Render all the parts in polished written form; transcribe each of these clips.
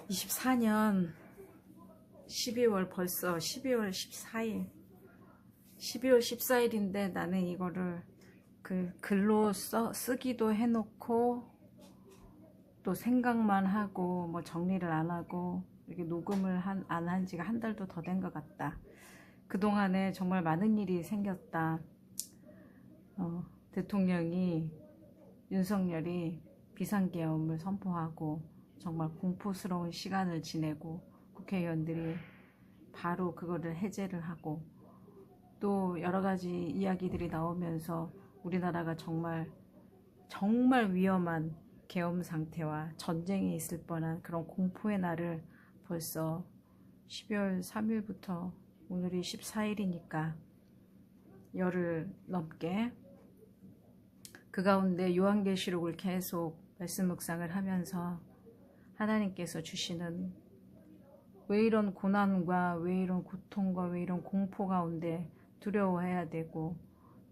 24년 12월 벌써 12월 14일 12월 14일인데 나는 이거를 글로 쓰기도 해놓고 또 생각만 하고 뭐 정리를 안 하고 이렇게 녹음을 안 한 지가 한 달도 더 된 것 같다. 그동안에 정말 많은 일이 생겼다. 대통령이 윤석열이 비상계엄을 선포하고 정말 공포스러운 시간을 지내고 국회의원들이 바로 그거를 해제를 하고 또 여러가지 이야기들이 나오면서 우리나라가 정말 위험한 계엄 상태와 전쟁이 있을 뻔한 그런 공포의 날을 벌써 12월 3일부터 오늘이 14일이니까 열흘 넘게 그 가운데 요한계시록을 계속 말씀 묵상을 하면서 하나님께서 주시는 왜 이런 고난과 왜 이런 고통과 왜 이런 공포 가운데 두려워해야 되고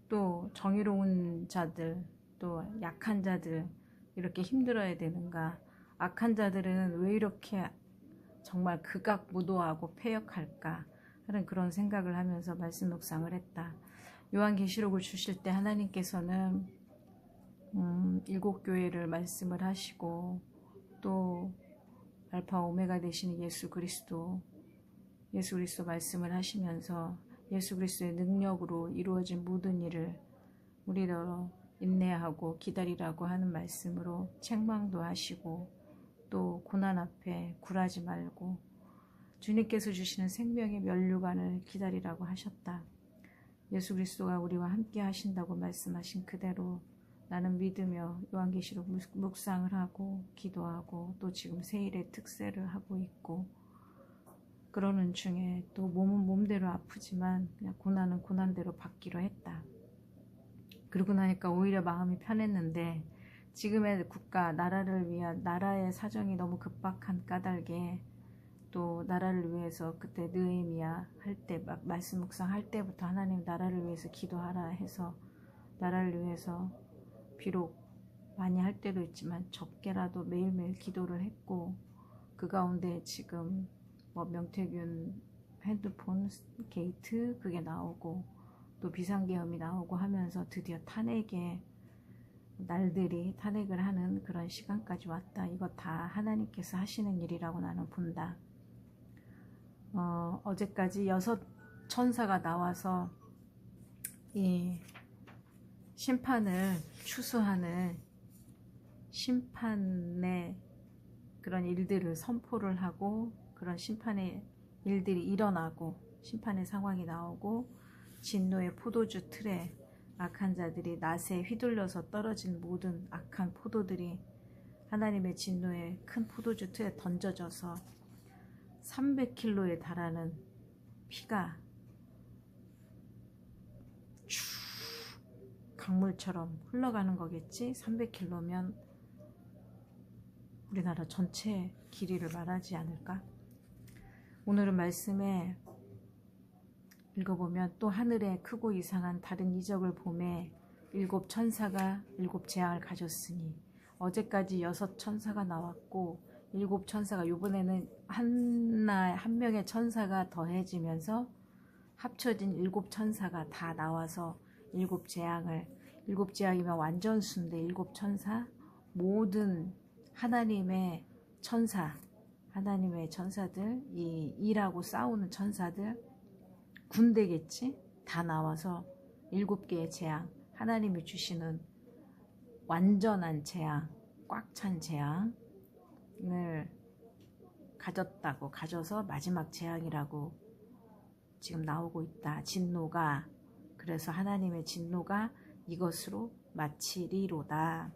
또 정의로운 자들 또 약한 자들 이렇게 힘들어야 되는가, 악한 자들은 왜 이렇게 정말 극악무도하고 패역할까 하는 그런 생각을 하면서 말씀 묵상을 했다. 요한계시록을 주실 때 하나님께서는 7교회를 말씀을 하시고 또 알파 오메가 되시는 예수 그리스도 말씀을 하시면서 예수 그리스도의 능력으로 이루어진 모든 일을 우리더러 인내하고 기다리라고 하는 말씀으로 책망도 하시고 또 고난 앞에 굴하지 말고 주님께서 주시는 생명의 면류관을 기다리라고 하셨다. 예수 그리스도가 우리와 함께 하신다고 말씀하신 그대로 나는 믿으며 요한계시록 묵상을 하고 기도하고 또 지금 세일의 특세를 하고 있고 그러는 중에 또 몸은 몸대로 아프지만 그냥 고난은 고난대로 받기로 했다. 그러고 나니까 오히려 마음이 편했는데 지금의 국가 나라를 위한 나라의 사정이 너무 급박한 까닭에 또 나라를 위해서 그때 느헤미야 할 때 말씀 묵상할 때부터 하나님 나라를 위해서 기도하라 해서 나라를 위해서 비록 많이 할 때도 있지만 적게라도 매일매일 기도를 했고 그 가운데 지금 뭐 명태균 핸드폰 게이트 그게 나오고 또 비상계엄이 나오고 하면서 드디어 탄핵의 날들이 탄핵을 하는 그런 시간까지 왔다. 이거 다 하나님께서 하시는 일이라고 나는 본다. 어제까지 6 천사가 나와서 이 심판을 추수하는 심판의 그런 일들을 선포를 하고 그런 심판의 일들이 일어나고 심판의 상황이 나오고 진노의 포도주 틀에 악한 자들이 낫에 휘둘려서 떨어진 모든 악한 포도들이 하나님의 진노의 큰 포도주 틀에 던져져서 300kg에 달하는 피가 강물처럼 흘러가는 거겠지. 300kg면 우리나라 전체 길이를 말하지 않을까. 오늘은 말씀에 읽어보면 또 하늘에 크고 이상한 다른 이적을 보매 7 천사가 7 재앙을 가졌으니 어제까지 6 천사가 나왔고 7 천사가 이번에는 한 명의 천사가 더해지면서 합쳐진 7 천사가 다 나와서 7 재앙을 7 재앙이면 완전수인데 7 천사 모든 하나님의 천사들 이 일하고 싸우는 천사들 군대겠지 다 나와서 7개의 재앙 하나님이 주시는 완전한 재앙 꽉 찬 재앙을 가져서 마지막 재앙이라고 지금 나오고 있다. 진노가 그래서 하나님의 진노가 이것으로 마치리로다.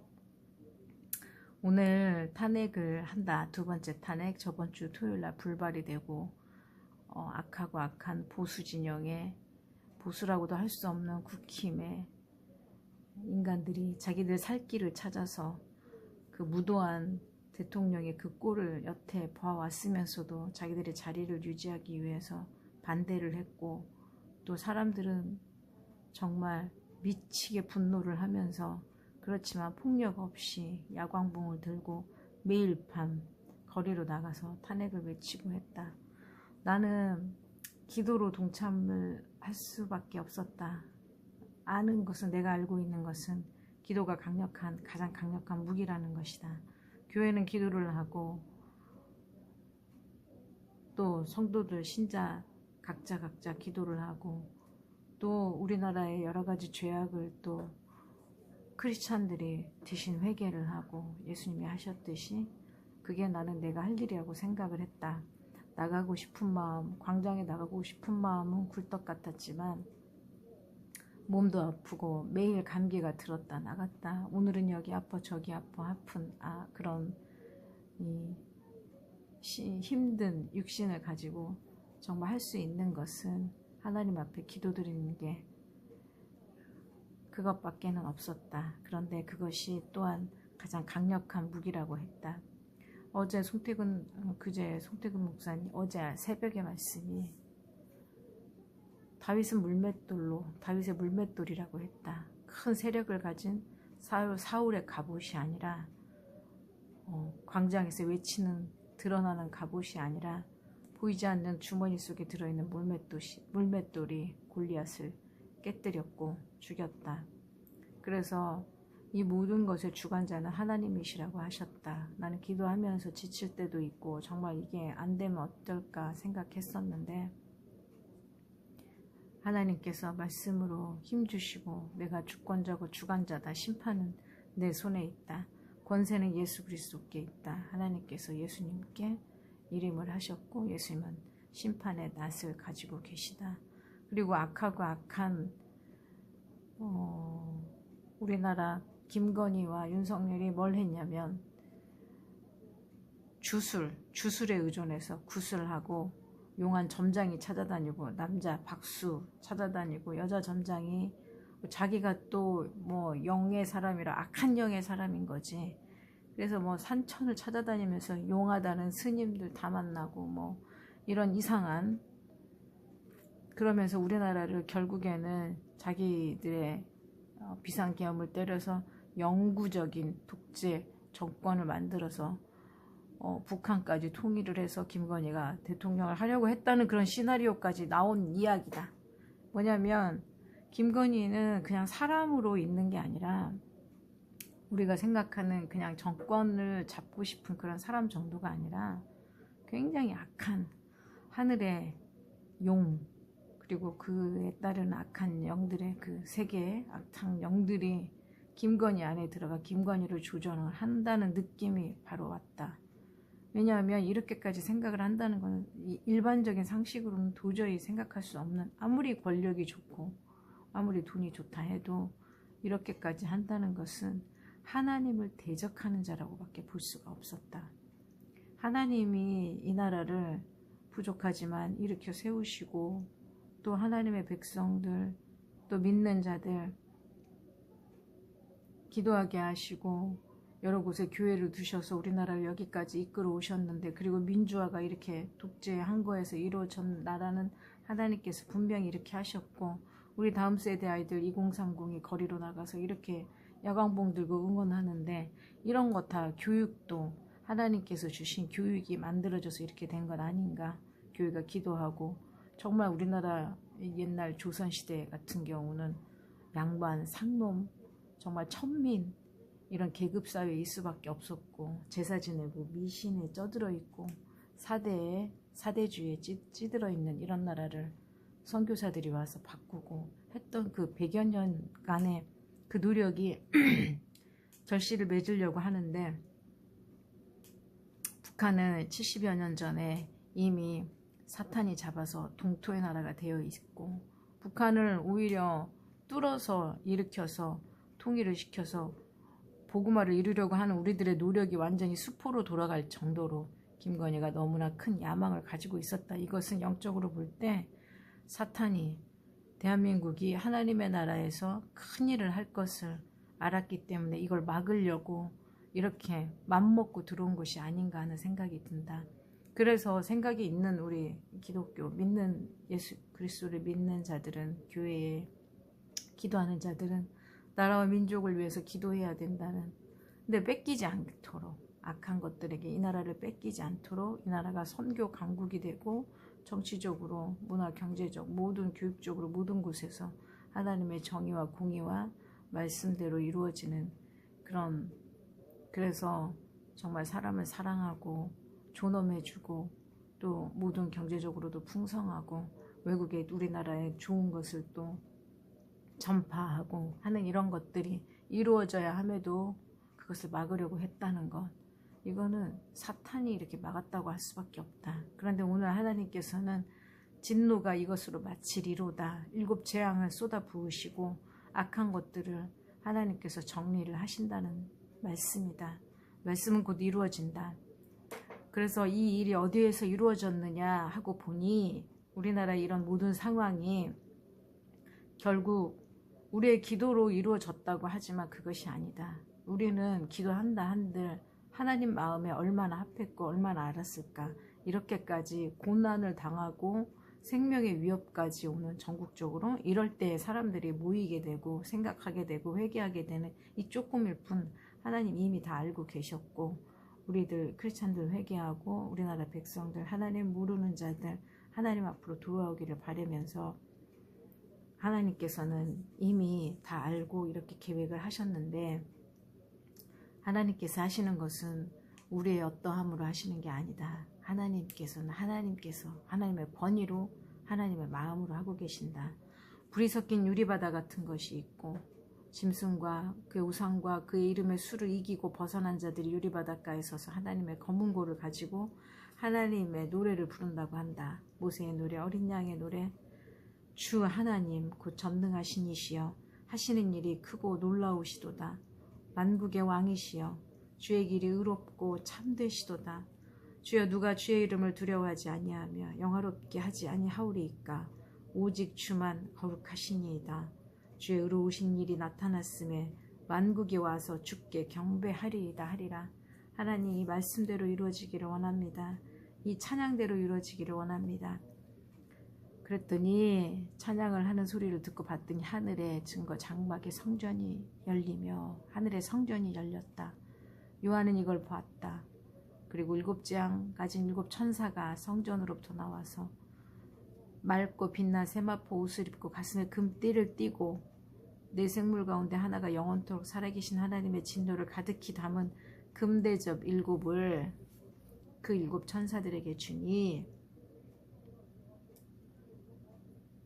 오늘 탄핵을 한다. 2번째 탄핵 저번 주 토요일날 불발이 되고 악하고 악한 보수 진영에 보수라고도 할 수 없는 국힘의 인간들이 자기들 살 길을 찾아서 그 무도한 대통령의 그 꼴을 여태 봐왔으면서도 자기들의 자리를 유지하기 위해서 반대를 했고 또 사람들은 정말 미치게 분노를 하면서 그렇지만 폭력 없이 야광봉을 들고 매일 밤 거리로 나가서 탄핵을 외치고 했다. 나는 기도로 동참을 할 수밖에 없었다. 아는 것은, 내가 알고 있는 것은 기도가 가장 강력한 무기라는 것이다. 교회는 기도를 하고 또 성도들, 신자 각자 기도를 하고 또 우리나라의 여러 가지 죄악을 또 크리스찬들이 대신 회개를 하고 예수님이 하셨듯이 그게 나는 내가 할 일이라고 생각을 했다. 나가고 싶은 마음, 광장에 나가고 싶은 마음은 굴떡 같았지만 몸도 아프고 매일 감기가 들었다 나갔다. 오늘은 여기 아파 저기 아픈 그런 힘든 육신을 가지고 정말 할 수 있는 것은 하나님 앞에 기도드리는 게 그것밖에는 없었다. 그런데 그것이 또한 가장 강력한 무기라고 했다. 그제 송태근 목사님 어제 새벽의 말씀이 다윗의 물맷돌이라고 했다. 큰 세력을 가진 사울의 갑옷이 아니라 광장에서 외치는 드러나는 갑옷이 아니라 보이지 않는 주머니 속에 들어있는 물맷돌이 골리앗을 깨뜨렸고 죽였다. 그래서 이 모든 것의 주관자는 하나님이시라고 하셨다. 나는 기도하면서 지칠 때도 있고 정말 이게 안 되면 어떨까 생각했었는데 하나님께서 말씀으로 힘주시고 내가 주권자고 주관자다. 심판은 내 손에 있다. 권세는 예수 그리스도께 있다. 하나님께서 예수님께 이름을 하셨고 예수님은 심판의 낫을 가지고 계시다. 그리고 악하고 악한 우리나라 김건희와 윤석열이 뭘 했냐면 주술에 의존해서 구슬하고 용한 점장이 찾아다니고 남자 박수 찾아다니고 여자 점장이 자기가 또 뭐 영의 사람이라 악한 영의 사람인 거지. 그래서 뭐 산천을 찾아다니면서 용하다는 스님들 다 만나고 뭐 이런 이상한, 그러면서 우리나라를 결국에는 자기들의 비상계엄을 때려서 영구적인 독재 정권을 만들어서 북한까지 통일을 해서 김건희가 대통령을 하려고 했다는 그런 시나리오까지 나온 이야기다. 뭐냐면 김건희는 그냥 사람으로 있는 게 아니라 우리가 생각하는 그냥 정권을 잡고 싶은 그런 사람 정도가 아니라 굉장히 악한 하늘의 용, 그리고 그에 따른 악한 영들의 그 세계의 악한 영들이 김건희 안에 들어가 김건희를 조정을 한다는 느낌이 바로 왔다. 왜냐하면 이렇게까지 생각을 한다는 것은 일반적인 상식으로는 도저히 생각할 수 없는, 아무리 권력이 좋고 아무리 돈이 좋다 해도 이렇게까지 한다는 것은 하나님을 대적하는 자라고 밖에 볼 수가 없었다. 하나님이 이 나라를 부족하지만 일으켜 세우시고 또 하나님의 백성들, 또 믿는 자들 기도하게 하시고 여러 곳에 교회를 두셔서 우리나라를 여기까지 이끌어 오셨는데, 그리고 민주화가 이렇게 독재한 거에서 이루어진 나라는 하나님께서 분명히 이렇게 하셨고, 우리 다음 세대 아이들 2030이 거리로 나가서 이렇게 야광봉 들고 응원하는데 이런 거 다 교육도 하나님께서 주신 교육이 만들어져서 이렇게 된 건 아닌가. 교회가 기도하고, 정말 우리나라 옛날 조선시대 같은 경우는 양반, 상놈, 정말 천민 이런 계급사회일 수밖에 없었고, 제사 지내고 미신에 쪄들어 있고 사대주의에 찌들어 있는 이런 나라를 선교사들이 와서 바꾸고 했던 그 100여 년간의 그 노력이 결실을 맺으려고 하는데, 북한은 70여 년 전에 이미 사탄이 잡아서 동토의 나라가 되어 있고, 북한을 오히려 뚫어서 일으켜서 통일을 시켜서 복음화를 이루려고 하는 우리들의 노력이 완전히 수포로 돌아갈 정도로 김건희가 너무나 큰 야망을 가지고 있었다. 이것은 영적으로 볼 때 사탄이 대한민국이 하나님의 나라에서 큰 일을 할 것을 알았기 때문에 이걸 막으려고 이렇게 맘먹고 들어온 것이 아닌가 하는 생각이 든다. 그래서 생각이 있는 우리 기독교 믿는 예수 그리스도를 믿는 자들은, 교회에 기도하는 자들은 나라와 민족을 위해서 기도해야 된다는, 근데 뺏기지 않도록 악한 것들에게 이 나라를 뺏기지 않도록 이 나라가 선교 강국이 되고 정치적으로 문화 경제적 모든 교육적으로 모든 곳에서 하나님의 정의와 공의와 말씀대로 이루어지는 그런 그래서 정말 사람을 사랑하고 존엄해주고 또 모든 경제적으로도 풍성하고 외국에 우리나라의 좋은 것을 또 전파하고 하는 이런 것들이 이루어져야 함에도 그것을 막으려고 했다는 것 이거는 사탄이 이렇게 막았다고 할 수밖에 없다. 그런데 오늘 하나님께서는 진노가 이것으로 마치리로다. 7 재앙을 쏟아 부으시고 악한 것들을 하나님께서 정리를 하신다는 말씀이다. 말씀은 곧 이루어진다. 그래서 이 일이 어디에서 이루어졌느냐 하고 보니 우리나라의 이런 모든 상황이 결국 우리의 기도로 이루어졌다고 하지만 그것이 아니다. 우리는 기도한다 한들 하나님 마음에 얼마나 합했고 얼마나 알았을까. 이렇게까지 고난을 당하고 생명의 위협까지 오는 전국적으로 이럴 때 사람들이 모이게 되고 생각하게 되고 회개하게 되는 이 조금일 뿐 하나님 이미 다 알고 계셨고 우리들 크리스찬들 회개하고 우리나라 백성들 하나님 모르는 자들 하나님 앞으로 돌아오기를 바라면서 하나님께서는 이미 다 알고 이렇게 계획을 하셨는데 하나님께서 하시는 것은 우리의 어떠함으로 하시는 게 아니다. 하나님께서는 하나님의 권위로 하나님의 마음으로 하고 계신다. 불이 섞인 유리바다 같은 것이 있고 짐승과 그의 우상과 그의 이름의 수를 이기고 벗어난 자들이 유리바닷가에 서서 하나님의 검은 고를 가지고 하나님의 노래를 부른다고 한다. 모세의 노래, 어린 양의 노래, 주 하나님 곧 전능하신 이시여 하시는 일이 크고 놀라우시도다. 만국의 왕이시여 주의 길이 의롭고 참되시도다. 주여 누가 주의 이름을 두려워하지 아니하며 영화롭게 하지 아니하오리이까. 오직 주만 거룩하시니이다. 주의 의로우신 일이 나타났음에 만국이 와서 주께 경배하리이다 하리라. 하나님 이 말씀대로 이루어지기를 원합니다. 이 찬양대로 이루어지기를 원합니다. 그랬더니 찬양을 하는 소리를 듣고 봤더니 하늘의 증거 장막의 성전이 열리며 하늘의 성전이 열렸다. 요한은 이걸 보았다. 그리고 7 재앙 가진 7 천사가 성전으로부터 나와서 맑고 빛난 세마포 옷을 입고 가슴에 금띠를 띠고 네 생물 가운데 하나가 영원토록 살아계신 하나님의 진노를 가득히 담은 금대접 7을 그 7 천사들에게 주니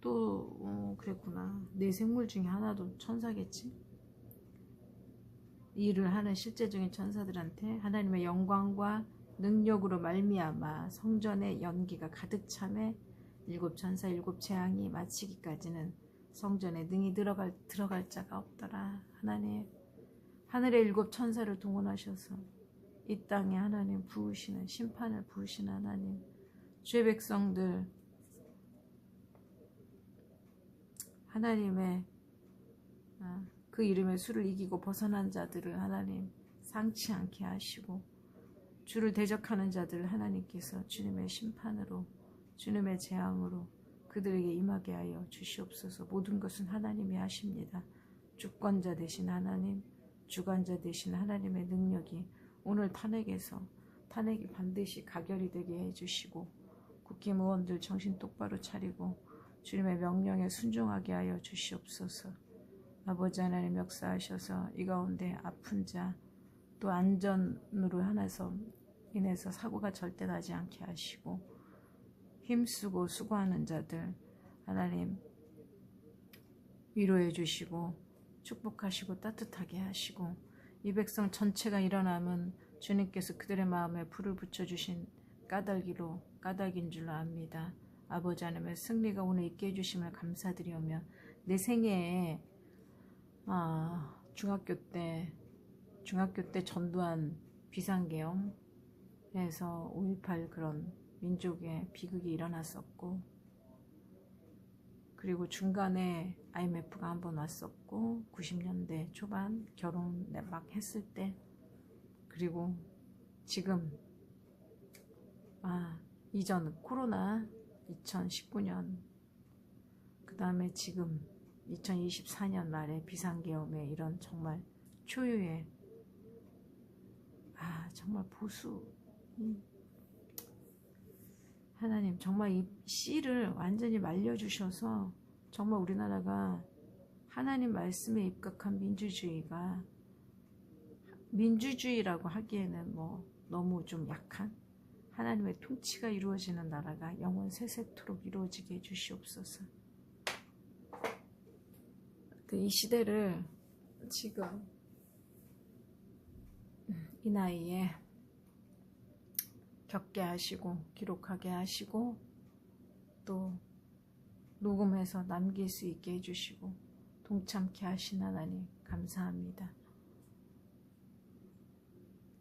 또 그랬구나. 네 생물 중에 하나도 천사겠지. 일을 하는 실제적인 천사들한테 하나님의 영광과 능력으로 말미암아 성전의 연기가 가득 참에 7 천사 7 재앙이 마치기까지는 성전에 능히 들어갈 자가 없더라. 하나님 하늘의 7 천사를 동원하셔서 이 땅에 하나님 부으시는 심판을 부으시는 하나님 주의 백성들 하나님의 그 이름의 수를 이기고 벗어난 자들을 하나님 상치 않게 하시고 주를 대적하는 자들을 하나님께서 주님의 심판으로 주님의 재앙으로 그들에게 임하게 하여 주시옵소서. 모든 것은 하나님이 하십니다. 주권자 되신 하나님, 주관자 되신 하나님의 능력이 오늘 탄핵이 반드시 가결이 되게 해주시고 국회의원들 정신 똑바로 차리고 주님의 명령에 순종하게 하여 주시옵소서. 아버지 하나님 역사하셔서 이 가운데 아픈 자 또 안전으로 인해서 사고가 절대 나지 않게 하시고 힘쓰고 수고하는 자들 하나님 위로해 주시고 축복하시고 따뜻하게 하시고 이 백성 전체가 일어나면 주님께서 그들의 마음에 불을 붙여주신 까닭인 줄로 압니다. 아버지 하나님의 승리가 오늘 있게 해주심을 감사드리오며 내 생애에 중학교 때 전두환 비상계엄에서 5.18 그런 민족의 비극이 일어났었고 그리고 중간에 IMF가 한번 왔었고 90년대 초반 결혼 막 했을 때 그리고 지금 이전 코로나 2019년 그 다음에 지금 2024년 말에 비상계엄에 이런 정말 초유의 정말 보수, 하나님 정말 이 씨를 완전히 말려주셔서 정말 우리나라가 하나님 말씀에 입각한 민주주의가, 민주주의라고 하기에는 뭐 너무 좀 약한 하나님의 통치가 이루어지는 나라가 영원 세세토록 이루어지게 해주시옵소서. 이 시대를 지금 이 나이에 겪게 하시고 기록하게 하시고 또 녹음해서 남길 수 있게 해주시고 동참케 하신 하나님 감사합니다.